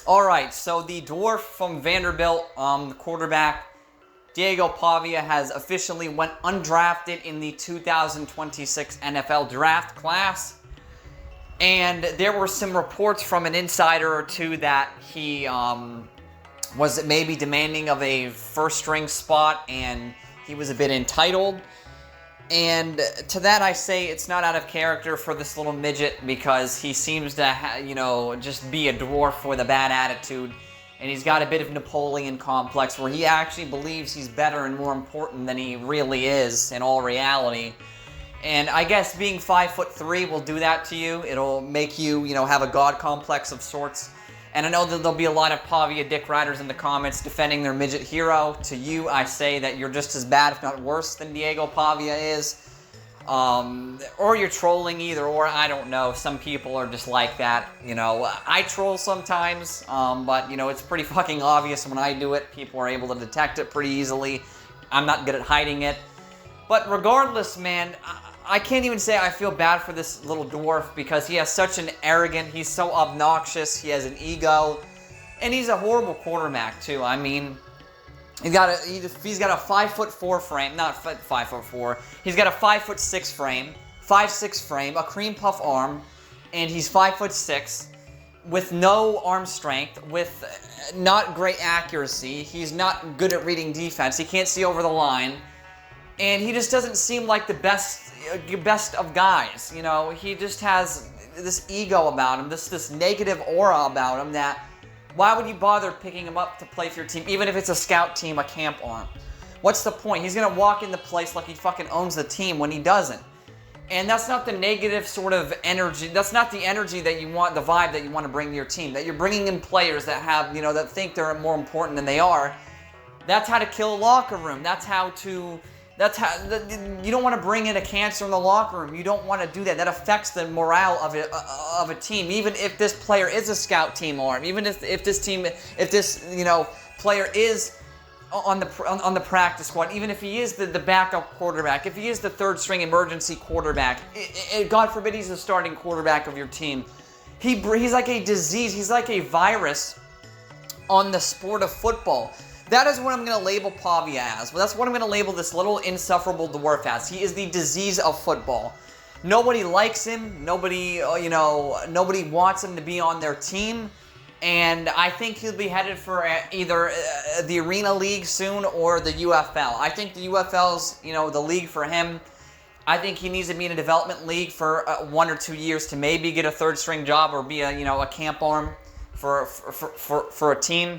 Alright, so the dwarf from Vanderbilt, the quarterback, Diego Pavia, has officially went undrafted in the 2026 NFL draft class. And there were some reports from an insider or two that he was maybe demanding of a first-string spot, and he was a bit entitled. And to that I say it's not out of character for this little midget, because he seems to, just be a dwarf with a bad attitude. And he's got a bit of Napoleon complex where he actually believes he's better and more important than he really is in all reality. And I guess being 5'3" will do that to you. It'll make you, have a god complex of sorts. And I know that there'll be a lot of Pavia dick riders in the comments defending their midget hero. To you, I say that you're just as bad, if not worse, than Diego Pavia is. Or you're trolling, either or, I don't know. Some people are just like that, I troll sometimes, but, it's pretty fucking obvious when I do it. People are able to detect it pretty easily. I'm not good at hiding it. But regardless, man, I can't even say I feel bad for this little dwarf, because he has such an arrogant, he's so obnoxious, he has an ego, and he's a horrible quarterback too. I mean, he's got a 5'4" frame, not 5'4", he's got a 5'6" frame, 5'6" frame, a cream puff arm, and he's 5'6", with no arm strength, with not great accuracy, he's not good at reading defense, he can't see over the line, and he just doesn't seem like the best of guys. He just has this ego about him, this negative aura about him, that why would you bother picking him up to play for your team, even if it's a scout team, a camp arm? What's the point? He's gonna walk in the place like he fucking owns the team when he doesn't. And that's not the negative sort of energy, that's not the energy that you want, the vibe that you want to bring to your team, that you're bringing in players that have, that think they're more important than they are. That's how to kill a locker room. You don't want to bring in a cancer in the locker room. You don't want to do that. That affects the morale of a team. Even if this player is a scout team arm, even if this player is on the practice squad, even if he is the backup quarterback, if he is the third string emergency quarterback, God forbid he's the starting quarterback of your team. He's like a disease. He's like a virus on the sport of football. That is what I'm going to label Pavia as. Well, that's what I'm going to label this little insufferable dwarf as. He is the disease of football. Nobody likes him. Nobody wants him to be on their team. And I think he'll be headed for either the Arena League soon or the UFL. I think the UFL's, the league for him. I think he needs to be in a development league for 1 or 2 years to maybe get a third string job or be a camp arm for a team.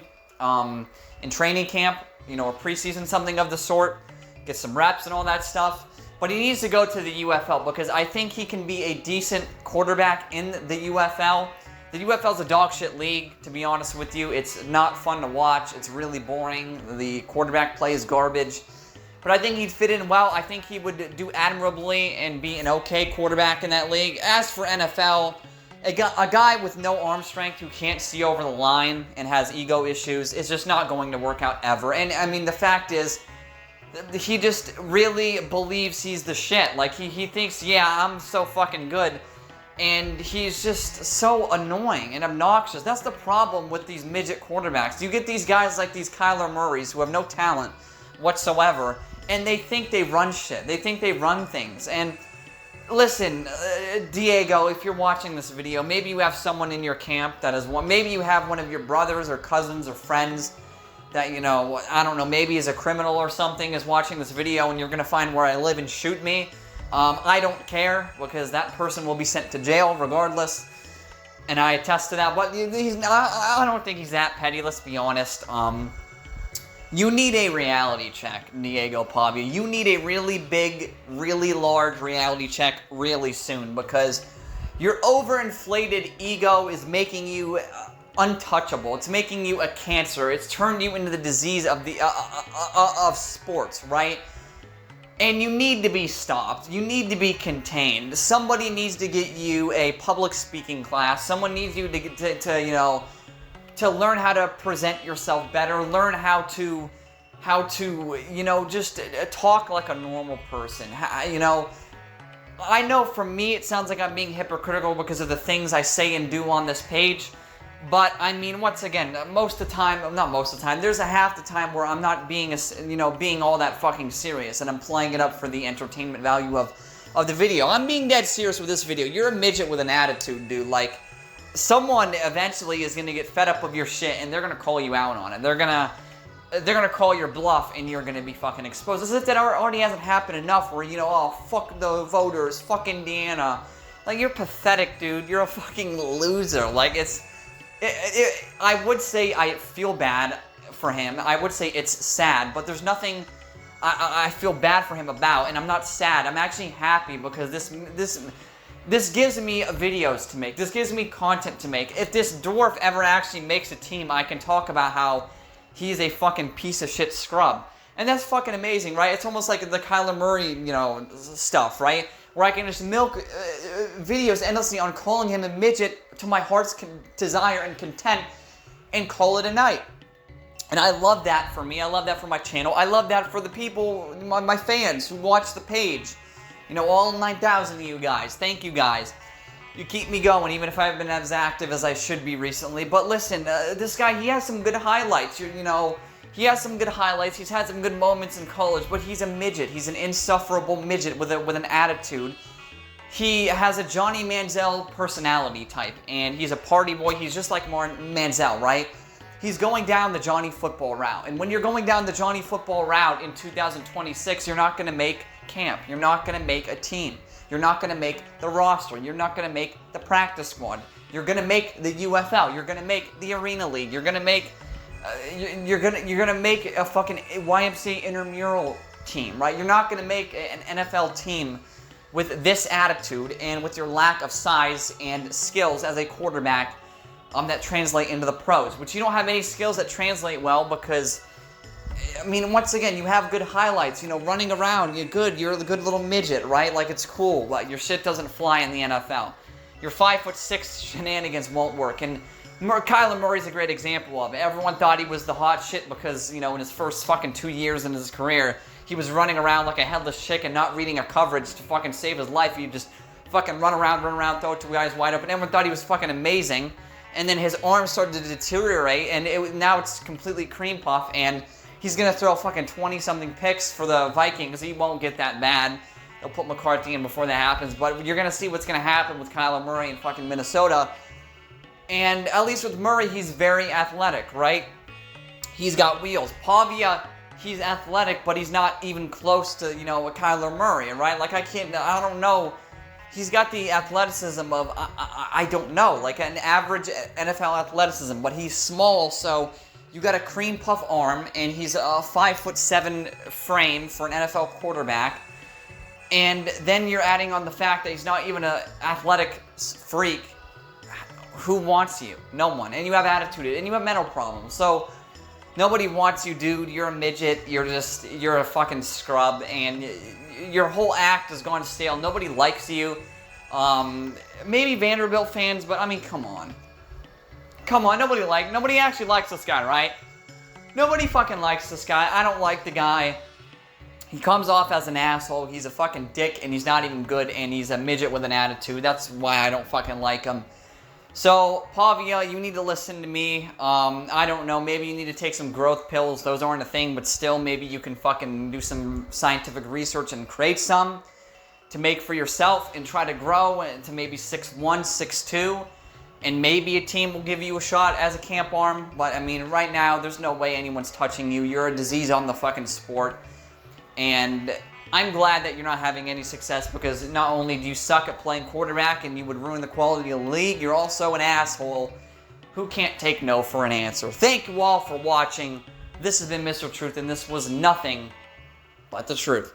In training camp, or preseason, something of the sort, get some reps and all that stuff. But he needs to go to the UFL, because I think he can be a decent quarterback in the UFL. The UFL's a dog shit league, to be honest with you. It's not fun to watch. It's really boring. The quarterback play is garbage. But I think he'd fit in well. I think he would do admirably and be an okay quarterback in that league. As for NFL, a guy with no arm strength who can't see over the line and has ego issues is just not going to work out ever. And I mean, the fact is, he just really believes he's the shit. Like, he thinks, yeah, I'm so fucking good. And he's just so annoying and obnoxious. That's the problem with these midget quarterbacks. You get these guys like these Kyler Murrays who have no talent whatsoever, and they think they run shit. They think they run things. And listen, Diego, if you're watching this video, maybe you have someone in your camp that is one. Maybe you have one of your brothers or cousins or friends that, I don't know, maybe is a criminal or something, is watching this video, and you're going to find where I live and shoot me. I don't care, because that person will be sent to jail regardless. And I attest to that. But I don't think he's that petty, let's be honest. You need a reality check, Diego Pavia. You need a really big, really large reality check really soon, because your overinflated ego is making you untouchable. It's making you a cancer. It's turned you into the disease of sports, right? And you need to be stopped. You need to be contained. Somebody needs to get you a public speaking class. Someone needs you to learn how to present yourself better, learn how to just talk like a normal person. I know for me it sounds like I'm being hypocritical because of the things I say and do on this page, But I mean, once again, most of the time, not most of the time, there's a half the time where I'm not being, being all that fucking serious, and I'm playing it up for the entertainment value of the video. I'm being dead serious with this video. You're a midget with an attitude, dude. Like, someone eventually is gonna get fed up with your shit, and they're gonna call you out on it. They're gonna call your bluff, and you're gonna be fucking exposed. As if that already hasn't happened enough, where, oh, fuck the voters, fuck Indiana. Like, you're pathetic, dude. You're a fucking loser. Like, I would say I feel bad for him. I would say it's sad, but there's nothing I feel bad for him about, and I'm not sad. I'm actually happy because this gives me videos to make. This gives me content to make. If this dwarf ever actually makes a team, I can talk about how he's a fucking piece of shit scrub. And that's fucking amazing, right? It's almost like the Kyler Murray, stuff, right? Where I can just milk videos endlessly on calling him a midget to my heart's desire and content and call it a night. And I love that for me. I love that for my channel. I love that for the people, my fans who watch the page. All 9,000 of you guys. Thank you guys. You keep me going, even if I haven't been as active as I should be recently. But listen, this guy, he has some good highlights. He has some good highlights. He's had some good moments in college, but he's a midget. He's an insufferable midget with an attitude. He has a Johnny Manziel personality type, and he's a party boy. He's just like Manziel, right? He's going down the Johnny football route. And when you're going down the Johnny football route in 2026, you're not going to make camp. You're not going to make a team. You're not going to make the roster. You're not going to make the practice squad. You're going to make the UFL. You're going to make the Arena League. You're going to make you're gonna make a fucking YMCA intramural team, right? You're not gonna make an NFL team with this attitude and with your lack of size and skills as a quarterback that translate into the pros. Which you don't have any skills that translate well because, I mean, once again, you have good highlights. Running around, you're good. You're the good little midget, right? Like, it's cool. Like, your shit doesn't fly in the NFL. Your 5'6" shenanigans won't work. And Kyler Murray's a great example of it. Everyone thought he was the hot shit because, in his first fucking 2 years in his career, he was running around like a headless chicken, not reading a coverage to fucking save his life. He'd just fucking run around, throw it to the eyes wide open. Everyone thought he was fucking amazing. And then his arm started to deteriorate, and now it's completely cream puff, and he's going to throw fucking 20-something picks for the Vikings. He won't get that bad. They'll put McCarthy in before that happens. But you're going to see what's going to happen with Kyler Murray in fucking Minnesota. And at least with Murray, he's very athletic, right? He's got wheels. Pavia, he's athletic, but he's not even close to, a Kyler Murray, right? Like, I don't know. He's got the athleticism of, I don't know, like an average NFL athleticism, but he's small, so you got a cream puff arm, and he's a 5'7" frame for an NFL quarterback. And then you're adding on the fact that he's not even an athletic freak. Who wants you? No one. And you have attitude, and you have mental problems. So nobody wants you, dude. You're a midget. You're a fucking scrub, and your whole act has gone stale. Nobody likes you. Maybe Vanderbilt fans, but I mean, come on. Come on, nobody actually likes this guy, right? Nobody fucking likes this guy. I don't like the guy. He comes off as an asshole. He's a fucking dick, and he's not even good, and he's a midget with an attitude. That's why I don't fucking like him. So, Pavia, you need to listen to me. I don't know, maybe you need to take some growth pills. Those aren't a thing, but still, maybe you can fucking do some scientific research and create some to make for yourself and try to grow to maybe 6'1", 6'2", and maybe a team will give you a shot as a camp arm. But, I mean, right now, there's no way anyone's touching you. You're a disease on the fucking sport. And I'm glad that you're not having any success because not only do you suck at playing quarterback and you would ruin the quality of the league, you're also an asshole who can't take no for an answer. Thank you all for watching. This has been Mr. Truth, and this was nothing but the truth.